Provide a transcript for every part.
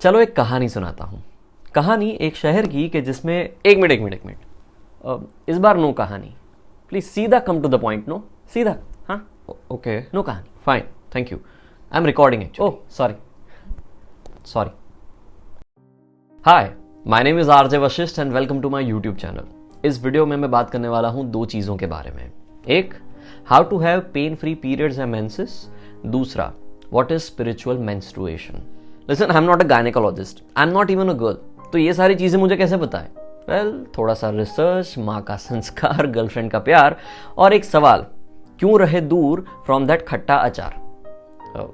चलो एक कहानी सुनाता हूँ। कहानी एक शहर की कि जिसमें एक मिनट इस बार नो कहानी, प्लीज सीधा come to the point. No सीधा, हाँ ओके। नो कहानी, fine, thank you. I am recording actually. Oh sorry. Hi, my name is RJ Vashishtha and welcome to my YouTube channel. इस वीडियो में मैं बात करने वाला हूँ दो चीज़ों के बारे में। एक, how to have pain free periods and menses. दूसरा, what is spiritual menstruation. Listen, I am not a gynaecologist, I am not even a girl, तो ये सारी चीज़ें मुझे कैसे पता है? वेल, थोड़ा सा रिसर्च, माँ का संस्कार, गर्लफ्रेंड का प्यार और एक सवाल, क्यों रहे दूर फ्रॉम दैट खट्टा अचार।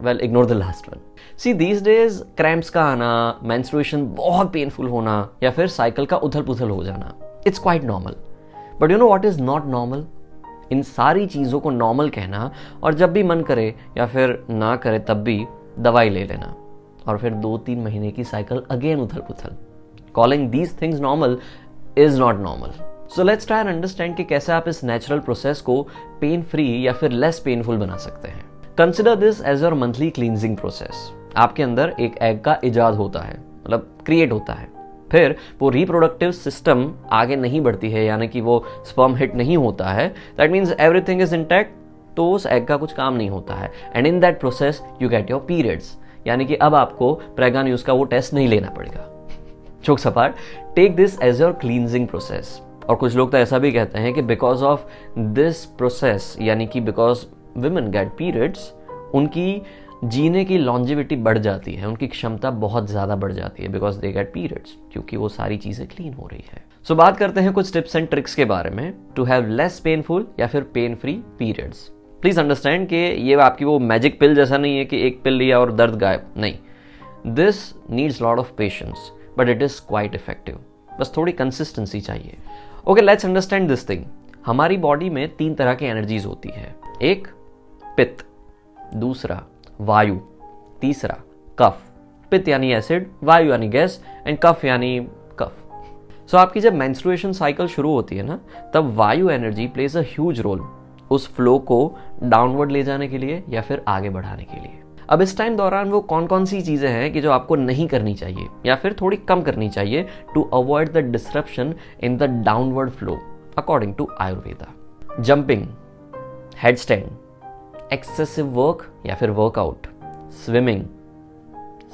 Well, ignore the last one. See these days cramps का आना, मेंस्ट्रुएशन बहुत पेनफुल होना या फिर साइकिल का उथल पुथल हो जाना, it's quite normal. But you know what is not normal? इन सारी चीज़ों को नॉर्मल कहना और जब भी मन करे या फिर ना करे तब भी दवाई ले लेना और फिर 2-3 महीने की साइकिल अगेन उथल पुथल। Calling these things normal is not normal. So let's try and understand कि कैसे आप इस नेचुरल प्रोसेस को पेन फ्री या फिर लेस पेनफुल बना सकते हैं। Consider this as your monthly cleansing process. आपके अंदर एक एग का इजाद होता है, मतलब क्रिएट होता है, फिर वो रिप्रोडक्टिव सिस्टम आगे नहीं बढ़ती है, यानी कि वो स्पर्म हिट नहीं होता है। That means everything is intact, तो उस एग का कुछ काम नहीं होता है। And in that process you get your periods, यानी कि अब आपको प्रेगा न्यूज का वो टेस्ट नहीं लेना पड़ेगा। Jokes apart, take this as your cleansing process. और कुछ लोग तो ऐसा भी कहते हैं कि बिकॉज ऑफ दिस प्रोसेस, यानी कि बिकॉज विमेन गेट पीरियड्स, उनकी जीने की लॉन्जिविटी बढ़ जाती है, उनकी क्षमता बहुत ज़्यादा बढ़ जाती है बिकॉज दे गेट पीरियड्स, क्योंकि वो सारी चीज़ें क्लीन हो रही है। सो बात करते हैं कुछ टिप्स एंड ट्रिक्स के बारे में टू हैव लेस पेनफुल या फिर pen free periods. Please understand कि ये आपकी वो मैजिक पिल जैसा नहीं है कि एक पिल लिया और दर्द गायब, नहीं। This needs lot of patience but it is quite effective. बस थोड़ी कंसिस्टेंसी चाहिए। Okay, let's understand this thing. हमारी बॉडी में 3 तरह की एनर्जीज होती है। एक, पित्त, दूसरा वायु, तीसरा कफ। पित्त यानी एसिड, वायु यानी गैस एंड कफ यानी कफ। सो आपकी जब मेंस्ट्रुएशन साइकिल शुरू होती है ना, तब वायु energy plays a huge role उस फ्लो को डाउनवर्ड ले जाने के लिए या फिर आगे बढ़ाने के लिए। अब इस टाइम दौरान वो कौन कौन सी चीजें हैं कि जो आपको नहीं करनी चाहिए या फिर थोड़ी कम करनी चाहिए to avoid the disruption in the downward flow according to Ayurveda. Jumping, headstand, excessive work या फिर workout, swimming,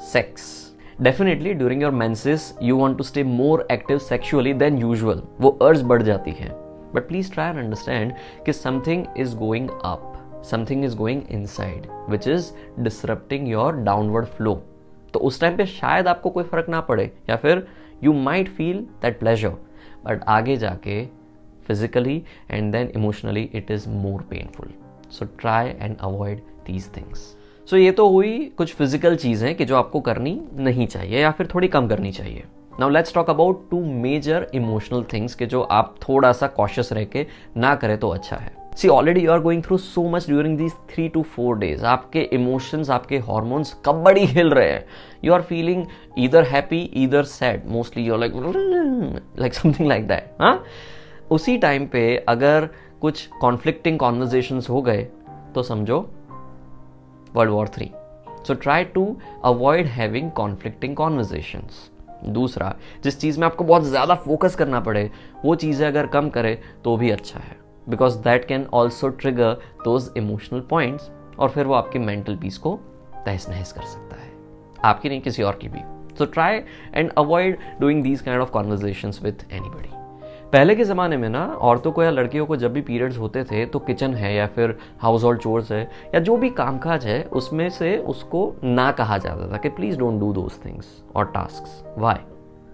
sex. Definitely during your menses you want to stay more active sexually than usual, वो अर्ज बढ़ जाती है। But please try and understand कि something is going up, something is going inside which is disrupting your downward flow. तो उस time पे शायद आपको कोई फर्क ना पड़े या फिर you might feel that pleasure, but आगे जाके physically and then emotionally it is more painful. So try and avoid these things. सो ये तो हुई कुछ फिजिकल चीज़ें कि जो आपको करनी नहीं चाहिए या फिर थोड़ी कम करनी चाहिए। Now let's talk about 2 major emotional things के जो आप थोड़ा सा कॉशियस रह के ना करें तो अच्छा है। See already you are going through so much during these 3 to 4 days। आपके इमोशंस, आपके हॉर्मोन्स कबड्डी हिल रहे हैं। You are feeling either happy either sad, mostly you are like something like that. हाँ, उसी टाइम पे अगर कुछ कॉन्फ्लिक्टिंग कॉन्वर्जेशंस हो गए तो समझो world war 3। So try to avoid having conflicting conversations. दूसरा, जिस चीज़ में आपको बहुत ज़्यादा फोकस करना पड़े वो चीज़ें अगर कम करे तो भी अच्छा है, because that can also trigger those emotional points और फिर वो आपकी मेंटल पीस को तहस नहस कर सकता है, आपकी नहीं किसी और की भी। सो try and avoid doing these kind of conversations with anybody. पहले के ज़माने में ना औरतों को या लड़कियों को जब भी पीरियड्स होते थे तो किचन है या फिर हाउस होल्ड चोर्स है या जो भी कामकाज है उसमें से उसको ना कहा जाता था कि please don't do those things और टास्क्स। वाई?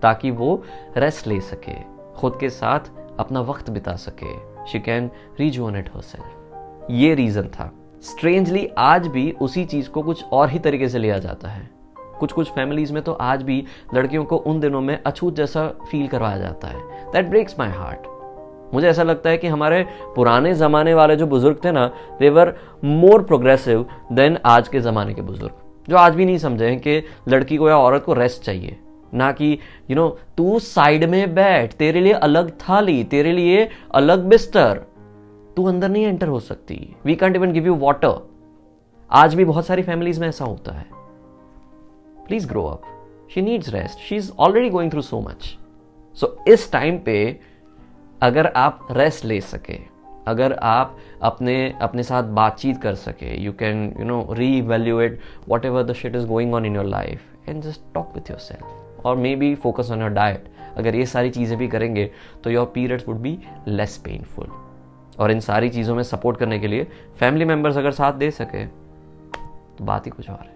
ताकि वो रेस्ट ले सके, खुद के साथ अपना वक्त बिता सके, शी कैन रिजुवेनेट हरसेल्फ। ये रीज़न था। स्ट्रेंजली आज भी उसी चीज़ को कुछ और ही तरीके से लिया जाता है। कुछ फैमिलीज में तो आज भी लड़कियों को उन दिनों में अछूत जैसा फील करवाया जाता है। That breaks my heart. मुझे ऐसा लगता है कि हमारे पुराने ज़माने वाले जो बुजुर्ग थे ना, दे वर मोर प्रोग्रेसिव देन आज के ज़माने के बुजुर्ग, जो आज भी नहीं समझे हैं कि लड़की को या औरत को रेस्ट चाहिए, ना कि तू साइड में बैठ, तेरे लिए अलग थाली, तेरे लिए अलग बिस्तर, तू अंदर नहीं एंटर हो सकती, we can't even give you water. आज भी बहुत सारी फैमिलीज में ऐसा होता है। Please grow up, she needs rest, she is already going through so much. So इस टाइम पे अगर आप रेस्ट ले सके, अगर आप अपने साथ बातचीत कर सके, you can reevaluate whatever the shit is going on in your life and just talk with yourself, और maybe focus on your diet. अगर ये सारी चीज़ें भी करेंगे तो your periods would be less painful. और इन सारी चीज़ों में सपोर्ट करने के लिए फैमिली मेम्बर्स अगर साथ दे सके तो बात ही कुछ और है.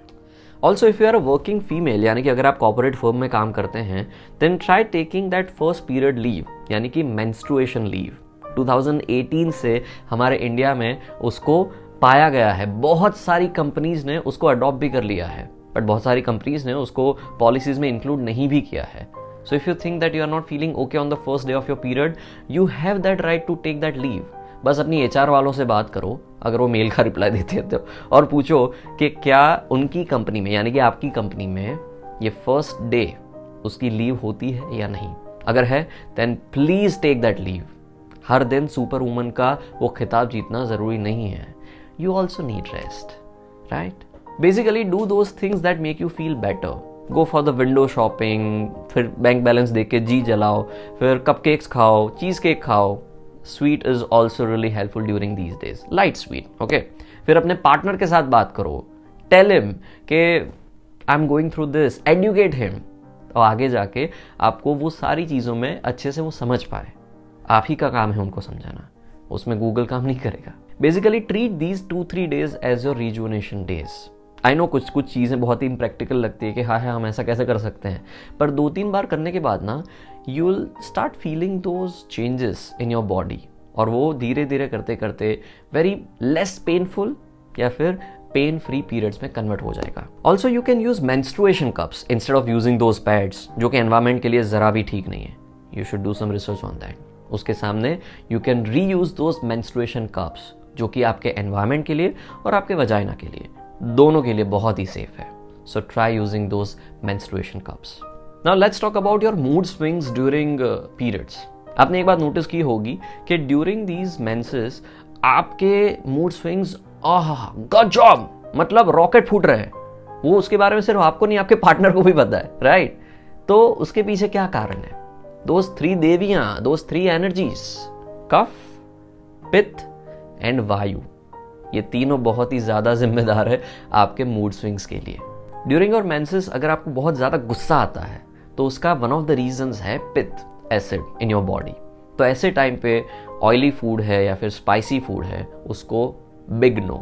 Also if you are a working female, यानी कि अगर आप कॉर्पोरेट फर्म में काम करते हैं, then try taking that first period leave, यानी कि मेंस्ट्रुएशन लीव. 2018 से हमारे इंडिया में उसको पाया गया है. बहुत सारी कंपनीज ने उसको अडॉप्ट भी कर लिया है, बट बहुत सारी कंपनीज ने उसको पॉलिसीज में इंक्लूड नहीं भी किया है. So if you think that you are not feeling okay on the first day of your period, you have that right to take that leave. बस अपनी HR वालों से बात करो, अगर वो मेल का रिप्लाई देते हैं तो, और पूछो कि क्या उनकी कंपनी में, यानी कि आपकी कंपनी में, ये फर्स्ट डे उसकी लीव होती है या नहीं. अगर है then please take that leave. हर दिन सुपर वुमन का वो खिताब जीतना जरूरी नहीं है. You also need rest, right? Basically do those things that make you feel better. Go for the window shopping, फिर बैंक बैलेंस देख के जी जलाओ, फिर कपकेक्स खाओ, चीज केक खाओ. Sweet is also really helpful during these days, light sweet, okay. फिर अपने partner के साथ बात करो, टेल हिम कि I am going through this, educate him. और आगे जाके आपको वो सारी चीज़ों में अच्छे से वो समझ पाए. आप ही का काम है उनको समझाना, उसमें गूगल काम नहीं करेगा. Basically treat these 2-3 days as your rejuvenation days. I know कुछ चीज़ें बहुत ही इम्प्रैक्टिकल लगती है कि हाँ हम ऐसा कैसे कर सकते हैं, पर 2-3 बार करने के बाद ना you will start feeling those changes in your body, और वो धीरे धीरे करते करते वेरी लेस पेनफुल या फिर पेन फ्री पीरियड्स में कन्वर्ट हो जाएगा. Also you can use menstruation cups instead of using those pads, जो कि एनवायरमेंट के लिए जरा भी ठीक नहीं है. You should do some research on that. उसके सामने you can reuse those menstruation cups, जो कि आपके एनवायरमेंट के लिए और आपके वजाइना के लिए, दोनों के लिए बहुत ही सेफ है. So try using those menstruation cups. Now let's talk about your mood swings during periods. आपने एक बात नोटिस की होगी कि ड्यूरिंग दीज मेंसेस आपके मूड स्विंग्स गॉड जॉब, मतलब रॉकेट फूट रहे हैं. वो उसके बारे में सिर्फ आपको नहीं, आपके पार्टनर को भी पता है, राइट? तो उसके पीछे क्या कारण है? दोज 3 देवियां, दोज 3 एनर्जीज, कफ, पित्त एंड वायु, ये तीनों बहुत ही ज्यादा जिम्मेदार है आपके मूड स्विंग्स के लिए. ड्यूरिंग योर मेंसेस अगर आपको बहुत ज्यादा गुस्सा आता है तो उसका वन ऑफ द रीजंस है पित्त, एसिड इन योर बॉडी. तो ऐसे टाइम पे ऑयली फूड है या फिर स्पाइसी फूड है, उसको बिग नो,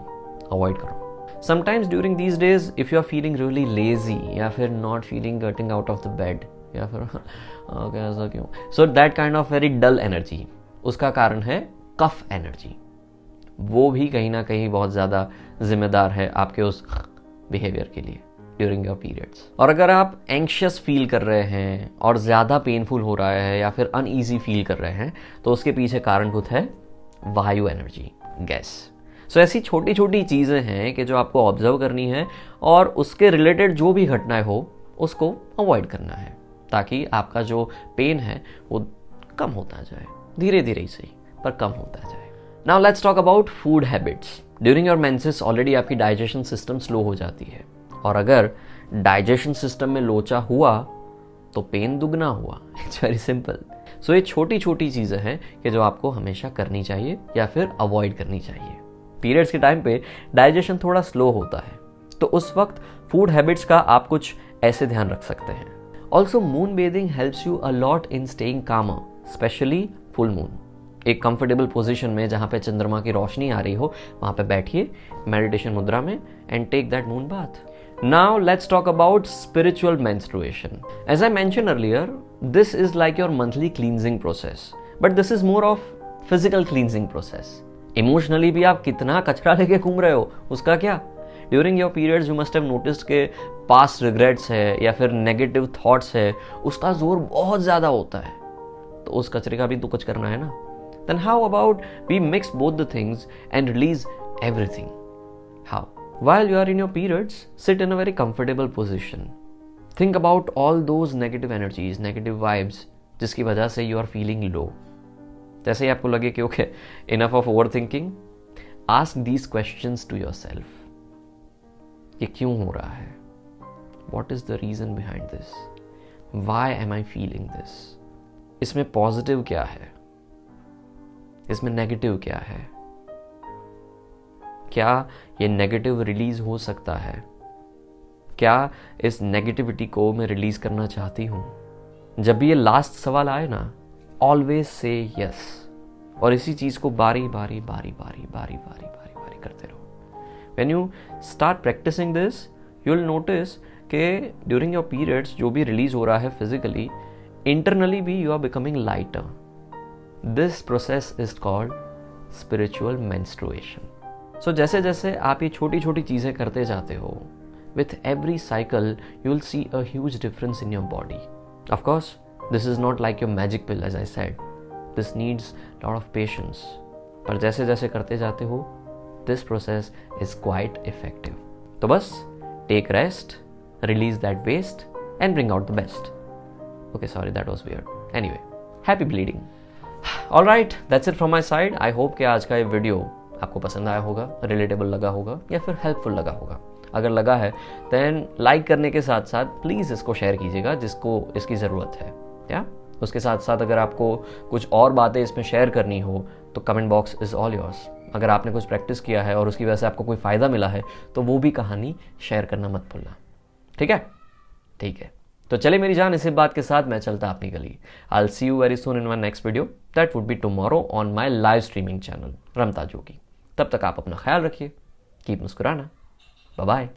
अवॉइड करो. Sometimes during these days if you are feeling really lazy या फिर not feeling getting out of the bed, या फिर ऐसा क्यों, so that kind of very dull energy, उसका कारण है कफ एनर्जी. वो भी कहीं ना कहीं बहुत ज़्यादा जिम्मेदार है आपके उस बिहेवियर के लिए ड्यूरिंग योर पीरियड्स. और अगर आप एंक्शियस फील कर रहे हैं और ज़्यादा पेनफुल हो रहा है या फिर अनईजी फील कर रहे हैं, तो उसके पीछे कारणभूत है वायु एनर्जी, गैस. सो ऐसी छोटी छोटी चीज़ें हैं कि जो आपको ऑब्जर्व करनी है और उसके रिलेटेड जो भी घटनाएं हो उसको अवॉइड करना है, ताकि आपका जो पेन है वो कम होता जाए, धीरे धीरे ही सही पर कम होता जाए. Now let's talk about food habits. During your menses already आपकी डाइजेशन सिस्टम स्लो हो जाती है, और अगर डाइजेशन सिस्टम में लोचा हुआ तो पेन दुगना हुआ. It's very simple. सो ये छोटी छोटी चीज़ें हैं कि जो आपको हमेशा करनी चाहिए या फिर अवॉइड करनी चाहिए. पीरियड्स के टाइम पे डाइजेशन थोड़ा स्लो होता है, तो उस वक्त फूड हैबिट्स का आप कुछ ऐसे ध्यान रख सकते हैं. Also moon bathing helps you a lot in staying कामर, स्पेशली फुल मून. एक कंफर्टेबल पोजीशन में जहाँ पे चंद्रमा की रोशनी आ रही हो वहाँ पे बैठिए मेडिटेशन मुद्रा में and take that moon bath. Now let's talk about spiritual menstruation. As I mentioned earlier, this is like your monthly cleansing process, but this is more of physical cleansing process. Emotionally भी आप कितना कचरा लेके घूम रहे हो, उसका क्या? During your periods you must have noticed के past regrets है या फिर negative thoughts है, उसका जोर बहुत ज़्यादा होता है, तो उस कचरे का भी तो कुछ करना है ना. Then how about we mix both the things and release everything? How? While you are in your periods, sit in a very comfortable position. Think about all those negative energies, negative vibes, जिसकी वजह से you are feeling low. जैसे ही आपको लगे कि okay, enough of overthinking, ask these questions to yourself. ये क्यों हो रहा है? What is the reason behind this, why am I feeling this, इसमें पॉजिटिव क्या है, इसमें नेगेटिव क्या है, क्या ये नेगेटिव रिलीज हो सकता है, क्या इस नेगेटिविटी को मैं रिलीज करना चाहती हूँ। जब भी ये लास्ट सवाल आए ना, ऑलवेज से यस, और इसी चीज़ को बारी बारी बारी बारी बारी बारी बारी बारी करते रहो। When you start practising this, you will notice कि ड्यूरिंग योर पीरियड्स जो भी रिलीज हो रहा है फिजिकली, इंटरनली भी you are becoming lighter. This process is called spiritual menstruation. So जैसे जैसे आप ये छोटी छोटी चीज़ें करते जाते हो, with every cycle you will see a huge difference in your body. Of course, this is not like your magic pill, as I said. This needs lot of patience. पर जैसे जैसे करते जाते हो, this process is quite effective. तो बस take rest, release that waste and bring out the best. Okay, sorry, that was weird. Anyway, happy bleeding. Alright, that's it from my side. I hope कि आज का ये video आपको पसंद आया होगा, रिलेटेबल लगा होगा या फिर हेल्पफुल लगा होगा। अगर लगा है देन लाइक करने के साथ साथ प्लीज़ इसको शेयर कीजिएगा जिसको इसकी ज़रूरत है। या उसके साथ साथ अगर आपको कुछ और बातें इसमें शेयर करनी हो तो comment box is all yours. अगर आपने कुछ प्रैक्टिस किया है और उसकी वजह से आपको कोई फ़ायदा मिला है तो वो भी कहानी शेयर करना मत भूलना। ठीक है, ठीक है। तो चले मेरी जान, इसी बात के साथ मैं चलता अपनी गली। I will see you very soon in my next video, that would be tomorrow on my live streaming channel रमता जोगी। तब तक आप अपना ख्याल रखिए, कीप मुस्कुराना। Bye-bye.